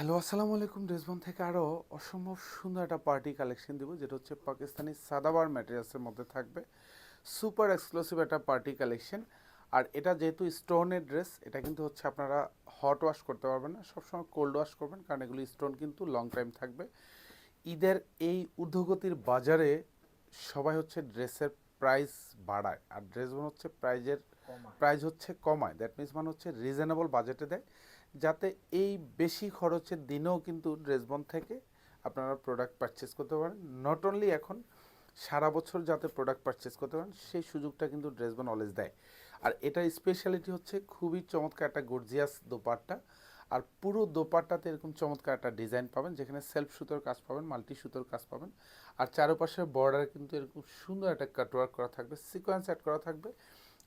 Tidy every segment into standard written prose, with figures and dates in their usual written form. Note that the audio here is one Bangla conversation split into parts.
হ্যালো, আসসালামু আলাইকুম। ড্রেসবন থেকে আরও অসম্ভব সুন্দর একটা পার্টি কালেকশন দিব, যেটা হচ্ছে পাকিস্তানি সাদাবার ম্যাটেরিয়ালসের মধ্যে থাকবে। সুপার এক্সক্লুসিভ একটা পার্টি কালেকশন। আর এটা যেহেতু স্টোনের ড্রেস, এটা কিন্তু হচ্ছে আপনারা হট ওয়াশ করতে পারবেন না, সবসময় কোল্ড ওয়াশ করবেন, কারণ এগুলি স্টোন কিন্তু লং টাইম থাকবে। ঈদের এই ঊর্ধ্বগতির বাজারে সবাই হচ্ছে ড্রেসের প্রাইস বাড়ায়, আর ড্রেসবন হচ্ছে প্রাইস হচ্ছে কমায়। দ্যাট মিনস মানে হচ্ছে রিজনেবল বাজেটে দেয়, যাতে এই বেশি খরচের দিনেও কিন্তু ড্রেসবন থেকে আপনারা প্রোডাক্ট পারচেস করতে পারেন। নট অনলি এখন, সারা বছর যাতে প্রোডাক্ট পারচেস করতে পারেন সেই সুযোগটা কিন্তু ড্রেসবন অলওয়েজ দেয়। আর এটার স্পেশালিটি হচ্ছে খুবই চমৎকার একটা গর্জিয়াস দোপাট্টা। আর পুরো দোপাট্টাতে এরকম চমৎকার একটা ডিজাইন পাবেন, যেখানে সেলফ সুতোর কাজ পাবেন, মাল্টি সুতোর কাজ পাবেন। আর চারপাশের বর্ডার কিন্তু এরকম সুন্দর একটা কাটওয়ার্ক করা থাকবে, সিকোয়েন্স অ্যাড করা থাকবে।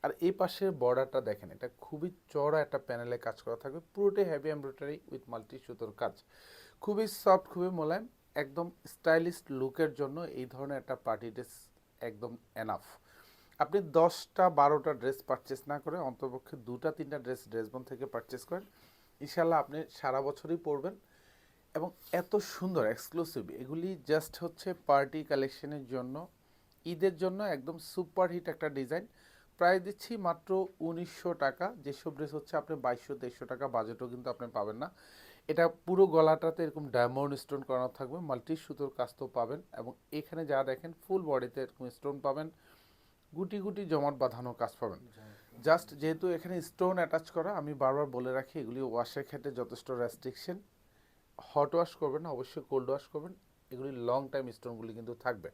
আর এই পাশের বর্ডারটা দেখেন, এটা খুবই চড়া একটা প্যানেলে কাজ করা থাকবে, পুরোটাই হেভি এমব্রয়ডারি উইথ মাল্টি সুতোর কাজ। খুবই সফট, খুবই মোলায়েম, একদম স্টাইলিশ লুকের জন্য এই ধরনের একটা পার্টি ড্রেস একদম এনাফ। আপনি 10টা 12টা ড্রেস পারচেস না করে অন্তপক্ষে 2টা 3টা ড্রেস ড্রেসবন থেকে পারচেস করেন, ইনশাল্লাহ আপনি সারা বছরই পরবেন। এবং এত সুন্দর এক্সক্লুসিভ এগুলি জাস্ট হচ্ছে পার্টি কালেকশনের জন্য, ঈদের জন্য একদম সুপার হিট একটা ডিজাইন। প্রায় দিচ্ছি মাত্র 1900 টাকা। যেসব ড্রেস হচ্ছে আপনি 2200 2300 টাকা বাজেটও কিন্তু আপনি পাবেন না। এটা পুরো গলাটাতে এরকম ডায়মন্ড স্টোন করানো থাকবে, মাল্টি সুতোর কাজ তো পাবেন, এবং এখানে যা দেখেন ফুল বডিতে এরকম স্টোন পাবেন, গুটি গুটি জমাট বাঁধানো কাজ পাবেন। জাস্ট যেহেতু এখানে স্টোন অ্যাটাচ করা, আমি বারবার বলে রাখি এগুলি ওয়াশের ক্ষেত্রে যথেষ্ট রেস্ট্রিকশন। হট ওয়াশ করবেন না, অবশ্যই কোল্ড ওয়াশ করবেন। এগুলি লং টাইম স্টোনগুলি কিন্তু থাকবে।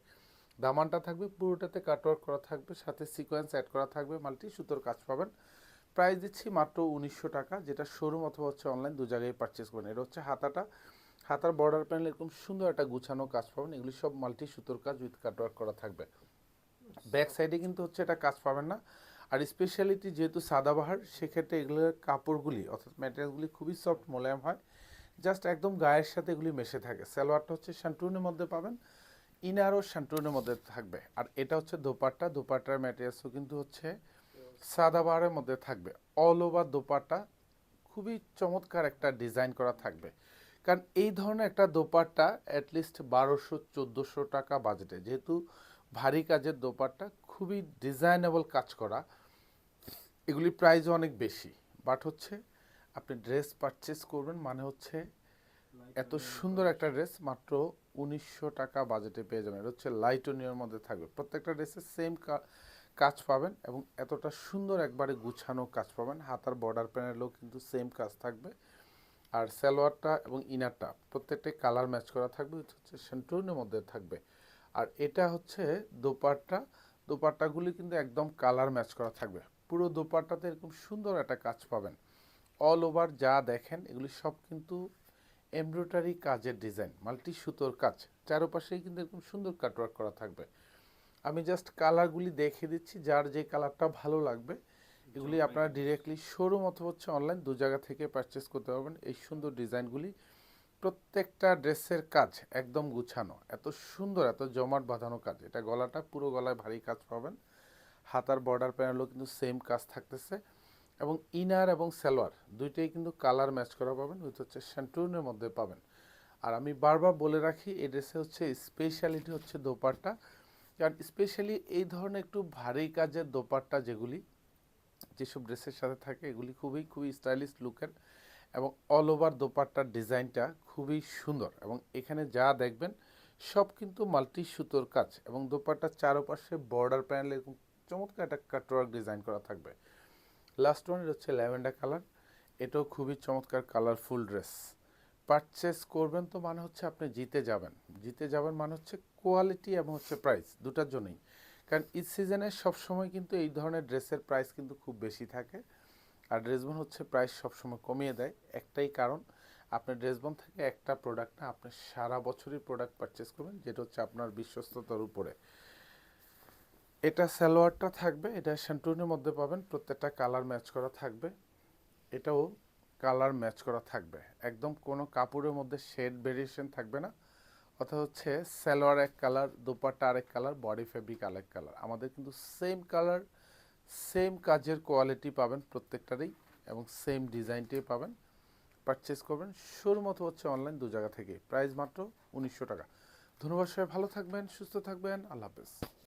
দামানটা থাকবে পুরোটাতে কাটওয়ার্ক করা থাকবে, সাথে সিকোয়েন্স অ্যাড করা থাকবে, মাল্টি সুতোর কাজ পাবেন। প্রাইস দিচ্ছি মাত্র 1900 টাকা, যেটা শোরুম অথবা হচ্ছে অনলাইন দু জায়গায় পারচেস করবেন। এটা হচ্ছে হাতাটা, হাতার বর্ডার প্যানেল এরকম সুন্দর একটা গুছানো কাজ পাবেন, এগুলি সব মাল্টি সুতোর কাজ উইথ কাটওয়ার্ক করা থাকবে। ব্যাক সাইডে কিন্তু হচ্ছে এটা কাজ পাবেন না। আর স্পেশালিটি যেহেতু সাদাবাহার, সেক্ষেত্রে এগুলোর কাপড়গুলি অর্থাৎ ম্যাটেরিয়ালগুলি খুবই সফট মোলায়েম হয়, জাস্ট একদম গায়ের সাথে এগুলি মেশে থাকে। সালোয়ারটা হচ্ছে শান্টুনের মধ্যে পাবেন, ইনারও শান্টুনের মধ্যে থাকবে। আর এটা হচ্ছে দোপাট্টা, দোপাট্টার ম্যাটেরিয়ালসও কিন্তু হচ্ছে সাদাবাহারের মধ্যে থাকবে। অল ওভার দোপাট্টা খুবই চমৎকার একটা ডিজাইন করা থাকবে। কারণ এই ধরনের একটা দোপাট্টা অ্যাটলিস্ট 1200 1400 টাকা বাজেটে, যেহেতু ভারী কাজের দোপাট্টা, খুবই ডিজাইনেবল কাজ করা, এগুলির প্রাইসও অনেক বেশি। বাট হচ্ছে আপনি ড্রেস পারচেস করবেন মানে হচ্ছে এত সুন্দর একটা ড্রেস মাত্র 1900 টাকা বাজেটে পেয়ে যাবেন। এটা হচ্ছে লাইটনিয়ার মধ্যে থাকবে, প্রত্যেকটা ড্রেসে সেম কাজ পাবেন, এবং এতটা সুন্দর একবারে গুছানো কাজ পাবেন। হাতার বর্ডার প্যানেলেও কিন্তু সেম কাজ থাকবে। আর সালোয়ারটা এবং ইনারটা প্রত্যেকটাই কালার ম্যাচ করা থাকবে, এটা হচ্ছে সেন্টুনের মধ্যে থাকবে। আর এটা হচ্ছে দোপাট্টা, দোপাট্টাগুলি কিন্তু একদম কালার ম্যাচ করা থাকবে। পুরো দোপাট্টাতে এরকম সুন্দর একটা কাজ পাবেন। অল ওভার যা দেখেন এগুলি সব কিন্তু এমব্রয়ডারি কাজের ডিজাইন, মাল্টি সুতোর কাজ, চারপাশেই কিন্তু এরকম সুন্দর কাটওয়ার্ক করা থাকবে। আমি জাস্ট কালারগুলি দেখিয়ে দিচ্ছি, যার যে কালারটা ভালো লাগবে এগুলি আপনারা ডিরেক্টলি শোরুম অথবা হচ্ছে অনলাইন দু জায়গা থেকে পারচেস করতে পারবেন। এই সুন্দর ডিজাইনগুলি, প্রত্যেকটা ড্রেসের কাজ একদম গুছানো, এত সুন্দর, এত জমাট বাঁধানো কাজ। এটা গলাটা, পুরো গলায় ভারী কাজ পাবেন, হাতার বর্ডার প্যানেলও কিন্তু সেম কাজ থাকতেছে, এবং ইনার এবং সালোয়ার দুইটাই কিন্তু কালার ম্যাচ করা পাবেন, উইথ হচ্ছে শ্যান্টুনের মধ্যে পাবেন। আর আমি বারবার বলে রাখি এই ড্রেসে হচ্ছে স্পেশালিটি হচ্ছে দোপাট্টা। কারণ স্পেশালি এই ধরনের একটু ভারী কাজের দোপাট্টা যেগুলি যেসব ড্রেসের সাথে থাকে, এগুলি খুবই খুবই স্টাইলিশ লুকের, এবং অল ওভার দোপাট্টার ডিজাইনটা খুবই সুন্দর। এবং এখানে যা দেখবেন সব কিন্তু মাল্টি সুতোর কাজ, এবং দোপাট্টার চারপাশে বর্ডার প্যানেলে এরকম চমৎকার একটা কাটওয়ার্ক ডিজাইন করা থাকবে। লাস্ট ওয়ান হচ্ছে ল্যাভেন্ডার কালার, এটাও খুবই চমৎকার কালারফুল ড্রেস। পারচেস করবেন তো মানে হচ্ছে আপনি জিতে যাবেন, জিতে যাবেন মানে হচ্ছে কোয়ালিটি এবং হচ্ছে প্রাইস দুটার জন্যই। কারণ ঈদ সিজনে সবসময় কিন্তু এই ধরনের ড্রেসের প্রাইস কিন্তু খুব বেশি থাকে, আর ড্রেসবন হচ্ছে প্রাইস সবসময় কমিয়ে দেয়। একটাই কারণ, আপনি ড্রেসবন থেকে একটা প্রোডাক্ট না, আপনি সারা বছরই প্রোডাক্ট পারচেস করবেন, যেটা হচ্ছে আপনার বিশ্বস্ততার উপরে। এটা সালোয়ারটা থাকবে, এটা শ্যান্টুনের মধ্যে পাবেন, প্রত্যেকটা কালার ম্যাচ করা থাকবে। এটাও কালার ম্যাচ করা থাকবে, একদম কোনো কাপড়ের মধ্যে শেড ভেরিয়েশন থাকবে না। অর্থাৎ হচ্ছে সালোয়ার এক কালার, দোপাট্টা আরেক কালার, বডি ফেব্রিক আরেক কালার। আমাদের কিন্তু সেম কালার, সেম কাজের কোয়ালিটি পাবেন প্রত্যেকটারই, এবং সেম ডিজাইনটাই পাবেন। পারচেস করবেন, শোরুম অথবা হচ্ছে অনলাইন, দু জায়গা থেকে। প্রাইস মাত্র 1900 টাকা। ধন্যবাদ, সবাই ভালো থাকবেন, সুস্থ থাকবেন, আল্লাহ হাফেজ।